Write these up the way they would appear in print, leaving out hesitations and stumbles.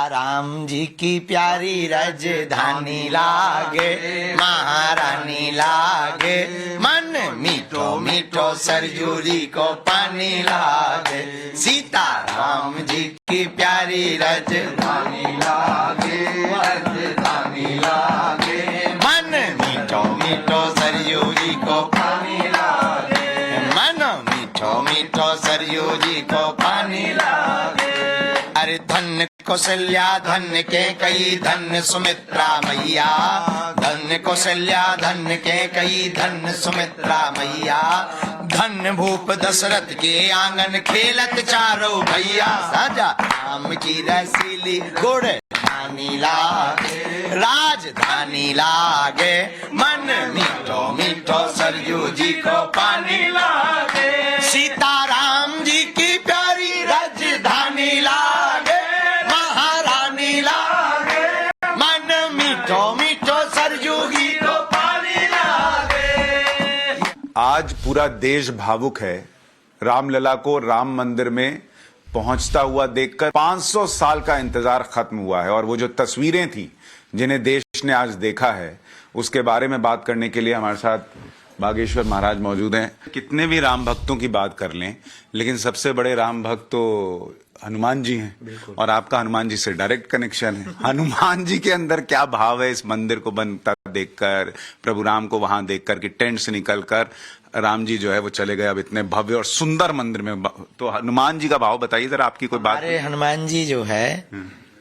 राम जी की प्यारी राजधानी लागे, महारानी लागे, मन मीठो मीठो सरयू जी को पानी लागे। सीता राम जी की प्यारी राजधानी लागे, राजधानी लागे, मन मीठो मीठो सरयू जी को पानी लागे, मन मीठो मीठो सरयू जी को पानी लागे। अरे धन कौशल्या धन के कई धन सुमित्रा मैया, धन कौशल्या धन के कई धन सुमित्रा मैया, धन भूप दशरथ के आंगन खेलत चारों भैया। साजा राम की रसीली गुड़ धानी लागे, राजधानी लागे, मन मीठो मीठो सरयू जी को पानी लागे। सीता राम जी की प्यारी राजधानी लागे, महारानी लागे, मन मीठो मीठो सरयू जी को पानी लागे। आज पूरा देश भावुक है रामलला को राम मंदिर में पहुंचता हुआ देखकर। 500 साल का इंतजार खत्म हुआ है और वो जो तस्वीरें थी जिन्हें देश ने आज देखा है, उसके बारे में बात करने के लिए हमारे साथ बागेश्वर महाराज मौजूद हैं। कितने भी राम भक्तों की बात कर लें, लेकिन सबसे बड़े राम भक्त तो हनुमान जी हैं और आपका हनुमान जी से डायरेक्ट कनेक्शन है। हनुमान जी के अंदर क्या भाव है इस मंदिर को बनता देखकर, प्रभु राम को वहां देखकर कि टेंट से निकलकर राम जी जो है वो चले गए अब इतने भव्य और सुंदर मंदिर में, तो हनुमान जी का भाव बताइए जरा, आपकी कोई बात। अरे हनुमान जी जो है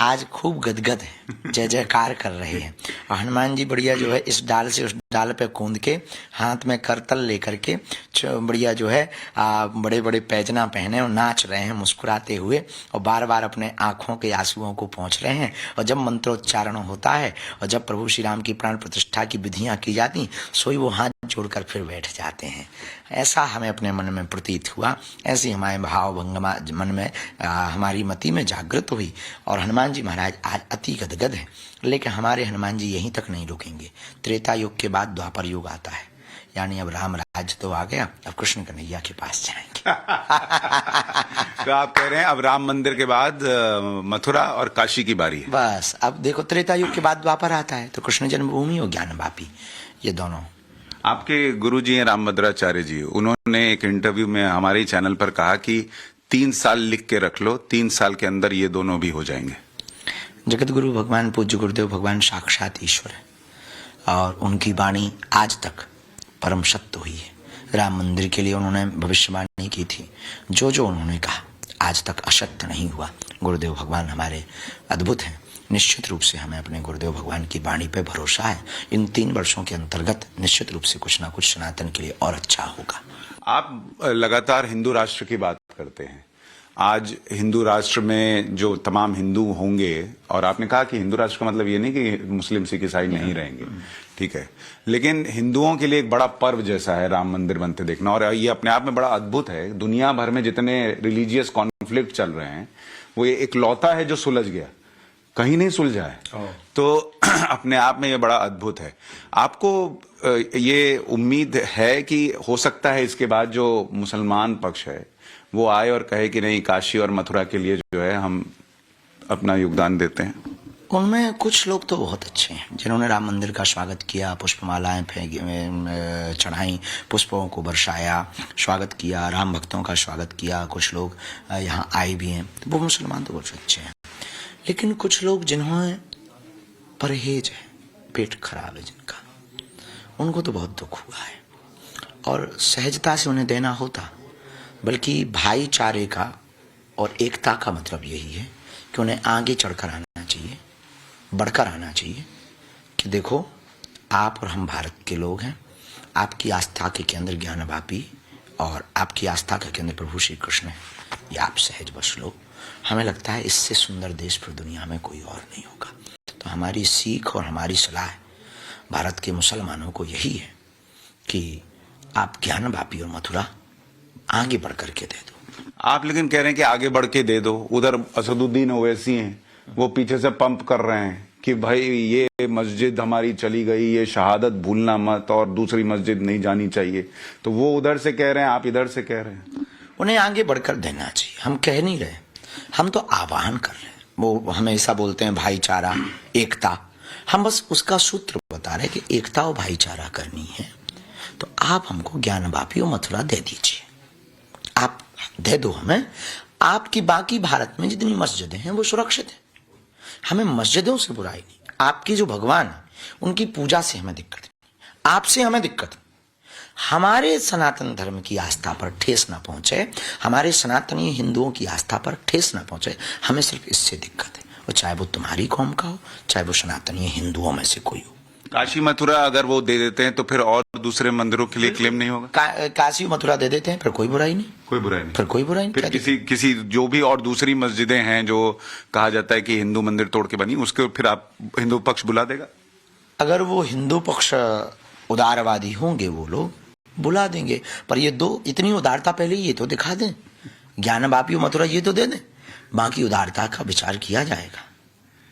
आज खूब गदगद है, जय जयकार कर रहे हैं। और हनुमान जी बढ़िया जो है इस डाल से उस डाल पे कूद के हाथ में करतल लेकर के बढ़िया जो है बड़े बड़े पैजना पहने और नाच रहे हैं मुस्कुराते हुए, और बार बार अपने आंखों के आंसुओं को पोंछ रहे हैं। और जब मंत्रोच्चारण होता है और जब प्रभु श्री राम की प्राण प्रतिष्ठा की विधियां की जाती, सोई वो हाथ जोड़कर फिर बैठ जाते हैं। ऐसा हमें अपने मन में प्रतीत हुआ, ऐसी हमारे भाव भंगमा मन में हमारी मति में जागृत हुई। और हनुमान जी महाराज आज अति गदगद है, लेकिन हमारे हनुमान जी यहीं तक नहीं रुकेंगे। त्रेता युग के बाद द्वापर युग आता है, यानी अब राम राज्य तो आ गया, अब कृष्ण कन्हैया के पास जाएंगे। तो आप कह रहे हैं अब राम मंदिर के बाद मथुरा और काशी की बारी है। बस अब देखो त्रेता युग के बाद द्वापर आता है तो कृष्ण जन्मभूमि और ज्ञान वापी, ये दोनों। आपके गुरु जी हैं रामभद्राचार्य जी, उन्होंने एक इंटरव्यू में हमारे चैनल पर कहा कि 3 साल लिख के रख लो, 3 साल के अंदर ये दोनों भी हो जाएंगे। जगत गुरु भगवान पूज्य गुरुदेव भगवान साक्षात ईश्वर है और उनकी वाणी आज तक परम सत्य हुई है। राम मंदिर के लिए उन्होंने भविष्यवाणी की थी, जो जो उन्होंने कहा आज तक असत्य नहीं हुआ। गुरुदेव भगवान हमारे अद्भुत हैं। निश्चित रूप से हमें अपने गुरुदेव भगवान की वाणी पे भरोसा है। इन 3 वर्षों के अंतर्गत निश्चित रूप से कुछ ना कुछ सनातन के लिए और अच्छा होगा। आप लगातार हिंदू राष्ट्र की बात करते हैं। आज हिंदू राष्ट्र में जो तमाम हिंदू होंगे, और आपने कहा कि हिंदू राष्ट्र का मतलब ये नहीं कि मुस्लिम सिख ईसाई नहीं रहेंगे, ठीक है, लेकिन हिंदुओं के लिए एक बड़ा पर्व जैसा है राम मंदिर बनते देखना, और ये अपने आप में बड़ा अद्भुत है। दुनिया भर में जितने रिलीजियस कॉन्फ्लिक्ट चल रहे हैं, वो ये इकलौता है जो सुलझ गया, कहीं नहीं सुलझा है। तो अपने आप में ये बड़ा अद्भुत है। आपको ये उम्मीद है कि हो सकता है इसके बाद जो मुसलमान पक्ष है वो आए और कहे कि नहीं, काशी और मथुरा के लिए जो है हम अपना योगदान देते हैं? उनमें कुछ लोग तो बहुत अच्छे हैं जिन्होंने राम मंदिर का स्वागत किया, पुष्पमालाएं चढ़ाई, पुष्पों को बरसाया, स्वागत किया, राम भक्तों का स्वागत किया। कुछ लोग यहाँ आए भी हैं, तो वो मुसलमान तो बहुत अच्छे हैं। लेकिन कुछ लोग जिन्होंने परहेज है, पेट खराब है जिनका, उनको तो बहुत दुख हुआ है और सहजता से उन्हें देना होता। बल्कि भाईचारे का और एकता का मतलब यही है कि उन्हें आगे चढ़कर आना चाहिए, बढ़कर आना चाहिए कि देखो आप और हम भारत के लोग हैं, आपकी आस्था के केंद्र ज्ञानवापी और आपकी आस्था का केंद्र प्रभु श्री कृष्ण है, ये आप सहज बस लो। हमें लगता है इससे सुंदर देश पर दुनिया में कोई और नहीं होगा। तो हमारी सीख और हमारी सलाह भारत के मुसलमानों को यही है कि आप ज्ञानवापी और मथुरा आगे बढ़ करके दे दो। आप लेकिन कह रहे हैं कि आगे बढ़ के दे दो। उधर असदुद्दीन ओवैसी हैं, वो पीछे से पंप कर रहे हैं कि भाई ये मस्जिद हमारी चली गई, ये शहादत भूलना मत और दूसरी मस्जिद नहीं जानी चाहिए। तो वो उधर से कह रहे हैं, आप इधर से कह रहे हैं। उन्हें आगे बढ़कर देना चाहिए। हम कह नहीं रहे, हम तो आह्वान कर रहे हैं। वो हमेशा बोलते हैं भाईचारा, एकता। हम बस उसका सूत्र बता रहे हैं कि एकता और भाईचारा करनी है तो आप हमको ज्ञानवापी और मथुरा दे दीजिए, आप दे दो हमें। आपकी बाकी भारत में जितनी मस्जिदें हैं वो सुरक्षित है, हमें मस्जिदों से बुराई नहीं। आपकी जो भगवान है उनकी पूजा से हमें दिक्कत नहीं, आपसे हमें दिक्कत नहीं। हमारे सनातन धर्म की आस्था पर ठेस ना पहुंचे, हमारे सनातनी हिंदुओं की आस्था पर ठेस ना पहुंचे, हमें सिर्फ इससे दिक्कत है। और चाहे वो तुम्हारी कौम का हो, चाहे वो सनातनी हिंदुओं में से कोई हो। काशी मथुरा अगर वो दे देते हैं तो फिर और दूसरे मंदिरों के लिए क्लेम नहीं होगा? काशी मथुरा दे देते हैं, फिर कोई बुराई नहीं, कोई बुराई नहीं, फिर कोई बुराई नहीं। फिर किसी जो भी और दूसरी मस्जिदें हैं जो कहा जाता है कि हिंदू मंदिर तोड़ के बनी, उसके फिर आप हिंदू पक्ष बुला देगा? अगर वो हिंदू पक्ष उदारवादी होंगे वो लोग बुला देंगे, पर ये दो इतनी उदारता पहले ये तो दिखा दें, ज्ञानवापी मथुरा ये तो दे दें, बाकी उदारता का विचार किया जाएगा।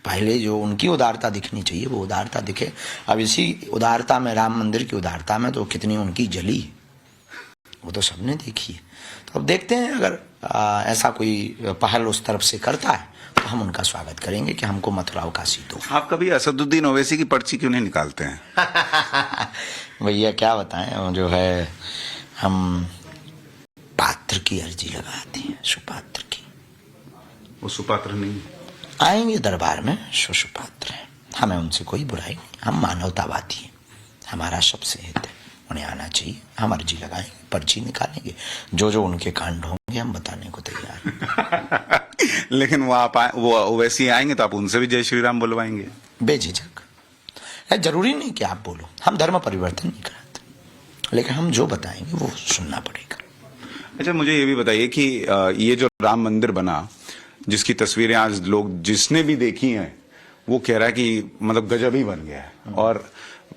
पहले जो उनकी उदारता दिखनी चाहिए वो उदारता दिखे। अब इसी उदारता में, राम मंदिर की उदारता में तो कितनी उनकी जली है वो तो सबने देखी है। तो अब देखते हैं अगर ऐसा कोई पहल उस तरफ से करता है तो हम उनका स्वागत करेंगे कि हमको मथुरा और काशी दो। आप कभी असदुद्दीन ओवैसी की पर्ची क्यों नहीं निकालते हैं? भैया क्या बताएं, जो है हम पात्र की अर्जी लगाते हैं, सुपात्र की। वो सुपात्र नहीं आएंगे दरबार में, सुपात्र है, हमें उनसे कोई बुराई नहीं, हम मानवतावादी हैं, हमारा सबसे हित है, उन्हें आना चाहिए, हम अर्जी लगाएंगे, पर्ची निकालेंगे, जो जो उनके कांड होंगे हम बताने को तैयार हैं। लेकिन वो ओवैसी आएंगे तो आप उनसे भी जय श्री राम बुलवाएंगे बेझिझक? जरूरी नहीं कि आप बोलो, हम धर्म परिवर्तन नहीं कराते, लेकिन हम जो बताएंगे वो सुनना पड़ेगा। अच्छा, मुझे ये भी बताइए कि ये जो राम मंदिर बना, जिसकी तस्वीरें आज लोग जिसने भी देखी हैं वो कह रहा है कि मतलब गजब ही बन गया है, और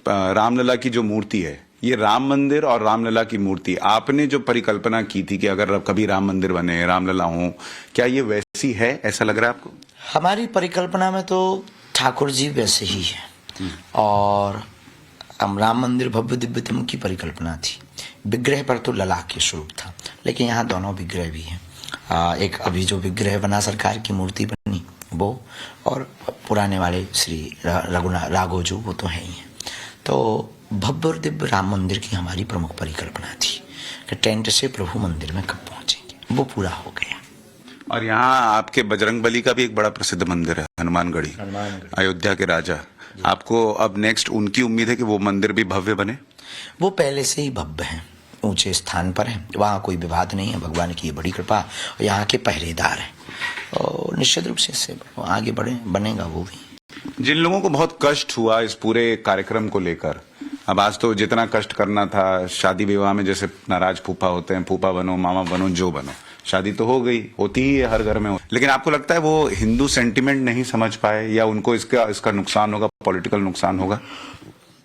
रामलला की जो मूर्ति है, ये राम मंदिर और रामलला की मूर्ति, आपने जो परिकल्पना की थी कि अगर कभी राम मंदिर बने, रामलला हो, क्या ये वैसी है? ऐसा लग रहा है आपको? हमारी परिकल्पना में तो ठाकुर जी वैसे ही है, और हम राम मंदिर भव्य दिव्यतम की परिकल्पना थी। विग्रह पर तो लला के स्वरूप था, लेकिन यहाँ दोनों विग्रह भी हैं। एक अभी जो विग्रह बना, सरकार की मूर्ति बनी वो, और पुराने वाले श्री राघव जो, वो तो है ही है। तो भव्य और दिव्य राम मंदिर की हमारी प्रमुख परिकल्पना थी कि टेंट से प्रभु मंदिर में कब पहुंचेंगे, वो पूरा हो गया। और यहाँ आपके बजरंगबली का भी एक बड़ा प्रसिद्ध मंदिर है, हनुमानगढ़ी, अयोध्या के राजा। आपको अब नेक्स्ट उनकी उम्मीद है कि वो मंदिर भी भव्य बने? वो पहले से ही भव्य है, ऊंचे स्थान पर है, वहाँ कोई विवाद नहीं है, भगवान की ये बड़ी कृपा, और यहाँ के पहरेदार हैं, और निश्चित रूप से इससे आगे बनेगा वो भी। जिन लोगों को बहुत कष्ट हुआ इस पूरे कार्यक्रम को लेकर, अब आज तो जितना कष्ट करना था, शादी विवाह में जैसे नाराज फूफा होते हैं, फूफा बनो, मामा बनो, जो बनो, शादी तो हो गई, होती ही है हर घर में, लेकिन आपको लगता है वो हिंदू सेंटिमेंट नहीं समझ पाए, या उनको इसका नुकसान होगा, पॉलिटिकल नुकसान होगा?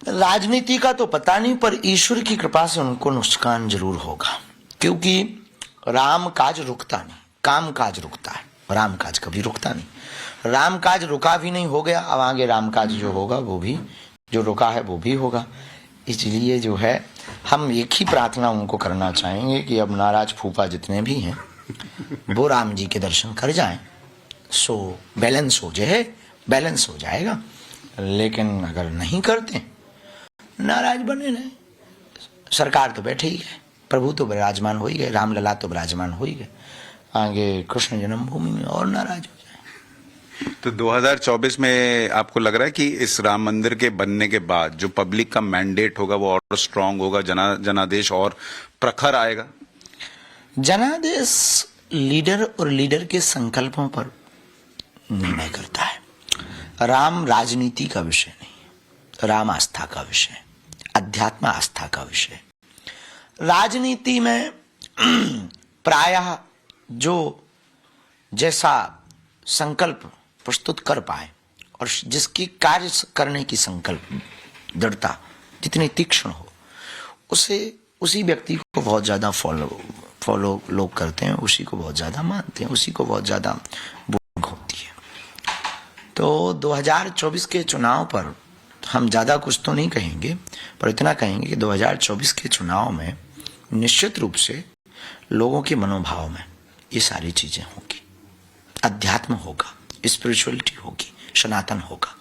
राजनीति का तो पता नहीं, पर ईश्वर की कृपा से उनको नुकसान जरूर होगा, क्योंकि राम काज रुकता नहीं, काम काज रुकता है, राम काज कभी रुकता नहीं। राम काज रुका भी नहीं, हो गया, अब आगे राम काज जो होगा वो भी, जो रुका है वो भी होगा। इसलिए जो है हम एक ही प्रार्थना उनको करना चाहेंगे कि अब नाराज फूफा जितने भी हैं वो राम जी के दर्शन कर जाएं, सो बैलेंस हो जाए, बैलेंस हो जाएगा। लेकिन अगर नहीं करते, नाराज बने रहे, सरकार तो बैठे ही गए, प्रभु तो विराजमान हो ही गए, रामलला तो विराजमान हो ही गए, आगे कृष्ण जन्मभूमि में और नाराज हो जाए। तो 2024 में आपको लग रहा है कि इस राम मंदिर के बनने के बाद जो पब्लिक का मैंडेट होगा वो और स्ट्रांग होगा, जनादेश और प्रखर आएगा? जनादेश लीडर और लीडर के संकल्पों पर निर्णय करता है। राम राजनीति का विषय नहीं, राम आस्था का विषय, अध्यात्म आस्था का विषय। राजनीति में प्रायः जो जैसा संकल्प प्रस्तुत कर पाए और जिसकी कार्य करने की संकल्प दृढ़ता जितनी तीक्ष्ण हो, उसी व्यक्ति को बहुत ज्यादा फॉलो लोग करते हैं, उसी को बहुत ज्यादा मानते हैं, उसी को बहुत ज्यादा भूख होती है। तो 2024 के चुनाव पर हम ज्यादा कुछ तो नहीं कहेंगे, पर इतना कहेंगे कि 2024 के चुनाव में निश्चित रूप से लोगों के मनोभाव में ये सारी चीजें होंगी, अध्यात्म होगा, स्पिरिचुअलिटी होगी, सनातन होगा।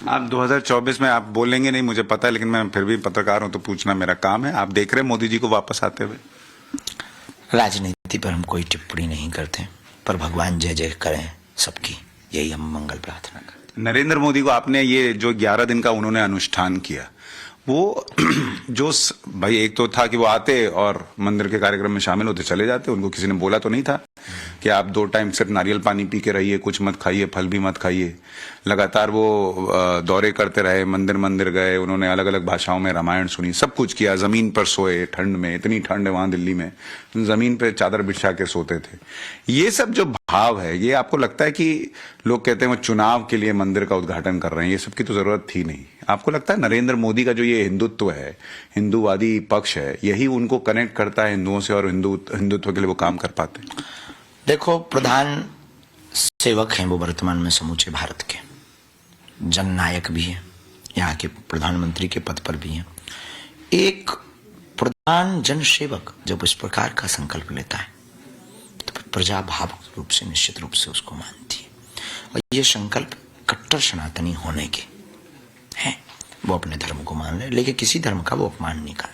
आप 2024 में आप बोलेंगे नहीं मुझे पता है, लेकिन मैं फिर भी पत्रकार हूं तो पूछना मेरा काम है। आप देख रहे हैं मोदी जी को वापस आते हुए? राजनीति पर हम कोई टिप्पणी नहीं करते, पर भगवान जय जय करें सबकी, यही हम मंगल प्रार्थना करते। नरेंद्र मोदी को आपने ये जो 11 दिन का उन्होंने अनुष्ठान किया, वो जो भाई एक तो था कि वो आते और मंदिर के कार्यक्रम में शामिल होते चले जाते, उनको किसी ने बोला तो नहीं था कि आप 2 टाइम सिर्फ नारियल पानी पी के रहिए, कुछ मत खाइए, फल भी मत खाइए। लगातार वो दौरे करते रहे, मंदिर मंदिर गए, उन्होंने अलग अलग भाषाओं में रामायण सुनी, सब कुछ किया, जमीन पर सोए ठंड में, इतनी ठंड है वहां दिल्ली में, जमीन पे चादर बिछा के सोते थे। ये सब जो भाव है, ये आपको लगता है कि लोग कहते हैं वो चुनाव के लिए मंदिर का उद्घाटन कर रहे हैं, ये सब की तो जरूरत थी नहीं? आपको लगता है नरेंद्र मोदी का जो ये हिंदुत्व है, हिंदूवादी पक्ष है, यही उनको कनेक्ट करता है हिंदुओं से और हिंदुत्व के लिए वो काम कर पाते हैं? देखो, प्रधान सेवक हैं वो वर्तमान में समूचे भारत के, जननायक भी है, यहाँ के प्रधानमंत्री के पद पर भी हैं। एक प्रधान जनसेवक जब इस प्रकार का संकल्प लेता है तो प्रजा भावुक रूप से, निश्चित रूप से उसको मानती है। और ये संकल्प कट्टर सनातनी होने के हैं। वो अपने धर्म को मान रहे, लेकिन किसी धर्म का वो अपमान नहीं कर,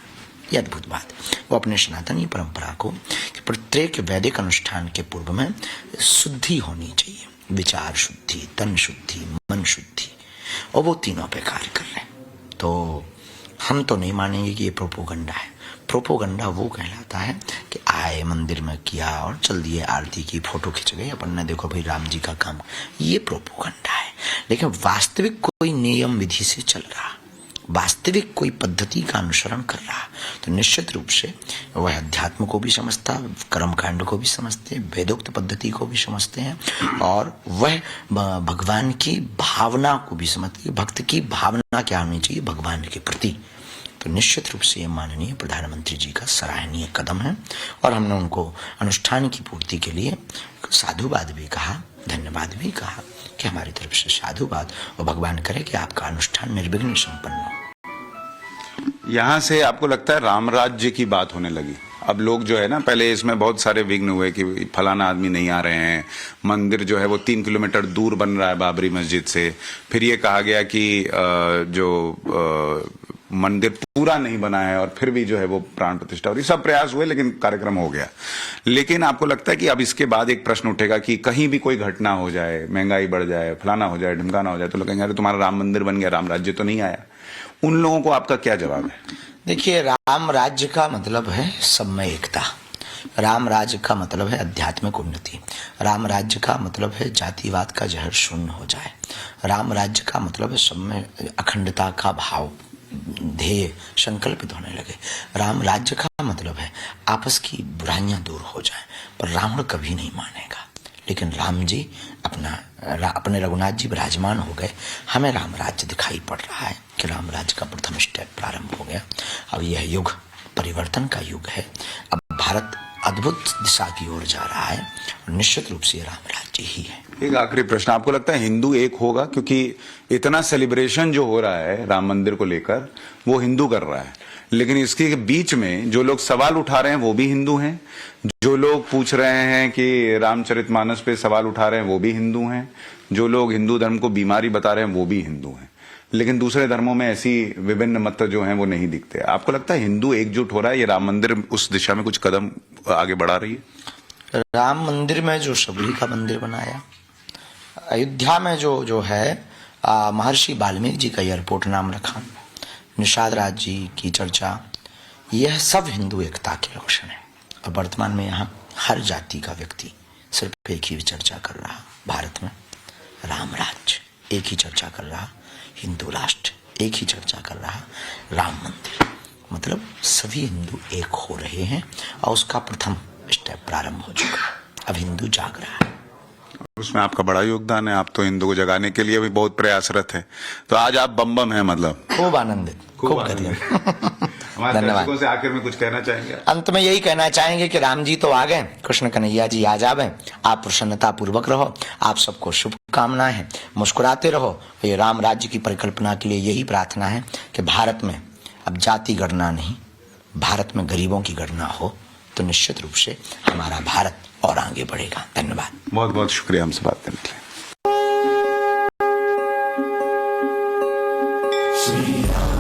ये अद्भुत बात। वो अपने सनातनी परंपरा को कि प्रत्येक वैदिक अनुष्ठान के पूर्व में शुद्धि होनी चाहिए, विचार शुद्धि, तन शुद्धि, मन शुद्धि, और वो तीनों पे कार्य कर रहे हैं। तो हम तो नहीं मानेंगे कि ये प्रोपोगंडा है। प्रोपोगंडा वो कहलाता है कि आए मंदिर में किया और चल दिए, आरती की, फोटो खिंच गए, अपन ने देखो भाई राम जी का काम, ये प्रोपोगंडा है। लेकिन वास्तविक कोई नियम विधि से चल रहा, वास्तविक कोई पद्धति का अनुसरण कर रहा, तो निश्चित रूप से वह अध्यात्म को भी समझता, कर्मकांड को भी समझते, वेदोक्त पद्धति को भी समझते हैं, और वह भगवान की भावना को भी समझते हैं। भक्त की भावना क्या होनी चाहिए भगवान के प्रति। तो निश्चित रूप से ये माननीय प्रधानमंत्री जी का सराहनीय कदम है, और हमने उनको अनुष्ठान की पूर्ति के लिए साधुवाद भी कहा, धन्यवाद भी कहा कि हमारी तरफ से साधुवाद, और भगवान करे कि आपका अनुष्ठान निर्विघ्न संपन्न हो। यहां से आपको लगता है राम राज्य की बात होने लगी? अब लोग जो है ना, पहले इसमें बहुत सारे विघ्न हुए कि फलाना आदमी नहीं आ रहे हैं, मंदिर जो है वो 3 किलोमीटर दूर बन रहा है बाबरी मस्जिद से, फिर ये कहा गया कि मंदिर पूरा नहीं बना है, और फिर भी जो है वो प्राण प्रतिष्ठा, और ये सब प्रयास हुए लेकिन कार्यक्रम हो गया। लेकिन आपको लगता है कि अब इसके बाद एक प्रश्न उठेगा कि कहीं भी कोई घटना हो जाए, महंगाई बढ़ जाए, फलाना हो जाए, ढिमकाना हो जाए, तो लोग कहेंगे अरे तुम्हारा राम मंदिर बन गया, राम राज्य तो नहीं आया। उन लोगों को आपका क्या जवाब है? देखिए, राम राज्य का मतलब है सब में एकता, राम राज्य का मतलब है आध्यात्मिक उन्नति, राम राज्य का मतलब है जातिवाद का जहर शून्य हो जाए, राम राज्य का मतलब है सब में अखंडता का भाव, ध्येय संकल्पित होने लगे। राम राज्य का मतलब है आपस की बुराइयां दूर हो जाएं, पर रावण कभी नहीं मानेगा। लेकिन राम जी अपने रघुनाथ जी विराजमान हो गए, हमें राम राज्य दिखाई पड़ रहा है कि राम राज्य का प्रथम स्टेप प्रारंभ हो गया। अब यह युग परिवर्तन का युग है, अब भारत अद्भुत दिशा की ओर जा रहा है, और निश्चित रूप से राम राज्य ही है। एक आखिरी प्रश्न, आपको लगता है हिंदू एक होगा? क्योंकि इतना सेलिब्रेशन जो हो रहा है राम मंदिर को लेकर वो हिंदू कर रहा है, लेकिन इसके बीच में जो लोग सवाल उठा रहे हैं वो भी हिंदू हैं, जो लोग पूछ रहे हैं कि रामचरितमानस पे सवाल उठा रहे हैं वो भी हिंदू हैं, जो लोग हिंदू धर्म को बीमारी बता रहे हैं वो भी हिंदू हैं। लेकिन दूसरे धर्मों में ऐसी विभिन्न मत जो हैं वो नहीं दिखते। आपको लगता है हिंदू एकजुट हो रहा है, ये राम मंदिर उस दिशा में कुछ कदम आगे बढ़ा रही है? राम मंदिर में जो सबरी का मंदिर बनाया, अयोध्या में जो है महर्षि वाल्मीकि जी का एयरपोर्ट नाम रखा, निषाद राज जी की चर्चा, यह सब हिंदू एकता के लक्षण है। और वर्तमान में यहाँ हर जाति का व्यक्ति सिर्फ एक ही चर्चा कर रहा, भारत में राम राज्य एक ही चर्चा कर रहा, हिंदू राष्ट्र एक ही चर्चा कर रहा, राम मंदिर, मतलब सभी हिंदू एक हो रहे हैं, और उसका प्रथम स्टेप प्रारंभ हो चुका। अब हिंदू जाग रहा है, उसमें आपका बड़ा योगदान है। आप तो हिंदू को जगाने के लिए भी बहुत प्रयासरत है। तो आज आप बम बम हैं, मतलब खूब आनंदित, खूब करिए। हमारे दर्शकों से आखिर में कुछ कहना चाहेंगे? अंत में यही कहना चाहेंगे कि राम जी तो आ गए, कृष्ण कन्हैया जी आ जावे, आप प्रसन्नता पूर्वक रहो, आप सबको शुभकामनाएं हैं, मुस्कुराते रहो। ये राम राज्य की परिकल्पना के लिए यही प्रार्थना है कि भारत में अब जाति गणना नहीं, भारत में गरीबों की गणना हो, तो निश्चित रूप से हमारा भारत और आगे बढ़ेगा। धन्यवाद। बहुत बहुत शुक्रिया हमसे बात करने के लिए। श्री राम